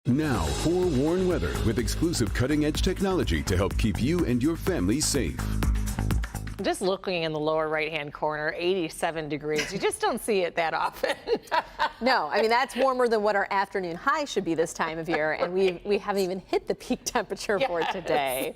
Now, forewarned weather with exclusive cutting-edge technology to help keep you and your family safe. Just looking in the lower right-hand corner, 87 degrees. You just don't see it that often. No, I mean, that's warmer than what our afternoon high should be this time of year, and we haven't even hit the peak temperature for today.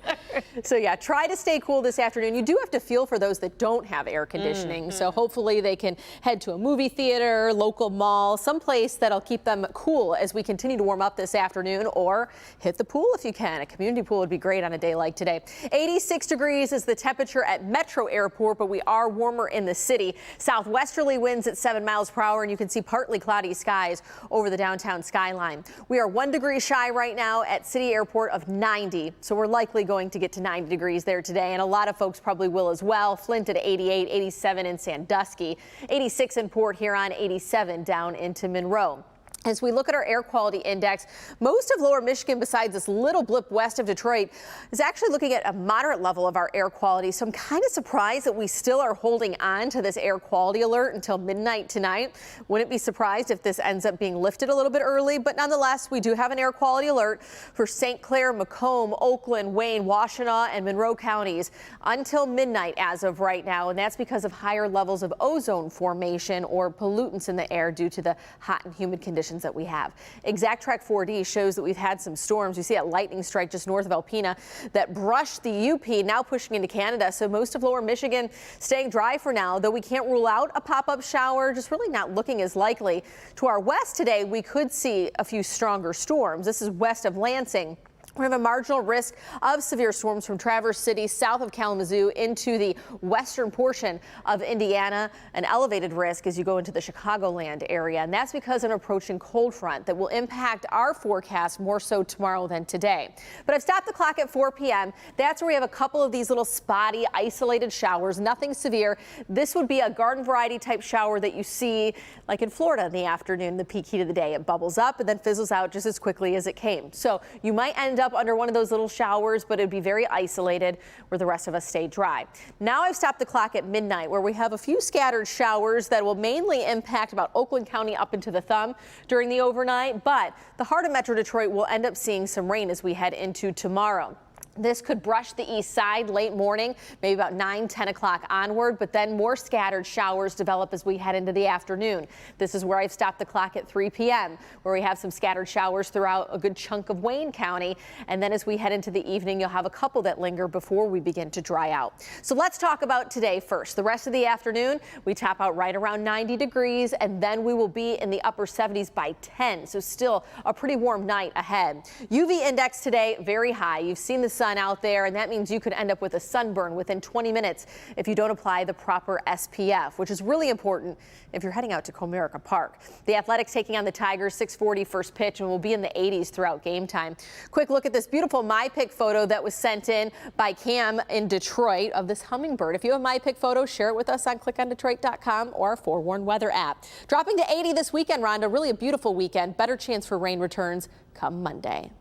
So yeah, try to stay cool this afternoon. You do have to feel for those that don't have air conditioning, so hopefully they can head to a movie theater, local mall, someplace that'll keep them cool as we continue to warm up this afternoon, or hit the pool if you can. A community pool would be great on a day like today. 86 degrees is the temperature at Metro Airport, but we are warmer in the city. Southwesterly winds at 7 miles per hour, and you can see partly cloudy skies over the downtown skyline. We are 1 degree shy right now at City Airport of 90, so we're likely going to get to 90 degrees there today, and a lot of folks probably will as well. Flint at 88, 87 in Sandusky, 86 in Port Huron, 87 down into Monroe. As we look at our air quality index, most of lower Michigan, besides this little blip west of Detroit, is actually looking at a moderate level of our air quality. So I'm kind of surprised that we still are holding on to this air quality alert until midnight tonight. Wouldn't be surprised if this ends up being lifted a little bit early, but nonetheless, we do have an air quality alert for St. Clair, Macomb, Oakland, Wayne, Washtenaw, and Monroe counties until midnight as of right now. And that's because of higher levels of ozone formation or pollutants in the air due to the hot and humid conditions that we have. ExactTrack 4D shows that we've had some storms. You see a lightning strike just north of Alpena that brushed the UP, now pushing into Canada. So most of lower Michigan staying dry for now, though we can't rule out a pop-up shower, just really not looking as likely. To our west today, we could see a few stronger storms. This is west of Lansing. We have a marginal risk of severe storms from Traverse City, south of Kalamazoo, into the western portion of Indiana. An elevated risk as you go into the Chicagoland area, and that's because of an approaching cold front that will impact our forecast more so tomorrow than today. But I've stopped the clock at 4 p.m. That's where we have a couple of these little spotty, isolated showers, nothing severe. This would be a garden variety type shower that you see like in Florida in the afternoon, the peak heat of the day. It bubbles up and then fizzles out just as quickly as it came. So you might end up under one of those little showers, but it'd be very isolated where the rest of us stay dry. Now I've stopped the clock at midnight, where we have a few scattered showers that will mainly impact about Oakland County up into the thumb during the overnight, but the heart of Metro Detroit will end up seeing some rain as we head into tomorrow. This could brush the east side late morning, maybe about 9, 10 o'clock onward, but then more scattered showers develop as we head into the afternoon. This is where I've stopped the clock at 3 p.m., where we have some scattered showers throughout a good chunk of Wayne County. And then as we head into the evening, you'll have a couple that linger before we begin to dry out. So let's talk about today first. The rest of the afternoon, we top out right around 90 degrees, and then we will be in the upper 70s by 10. So still a pretty warm night ahead. UV index today, very high. You've seen the sun out there, and that means you could end up with a sunburn within 20 minutes if you don't apply the proper SPF, which is really important if you're heading out to Comerica Park. The Athletics taking on the Tigers, 6:40 first pitch, and will be in the 80s throughout game time. Quick look at this beautiful My Pick photo that was sent in by Cam in Detroit of this hummingbird. If you have a My Pick photo, share it with us on clickondetroit.com or our Forewarned Weather app. Dropping to 80 this weekend, Rhonda. Really a beautiful weekend. Better chance for rain returns come Monday.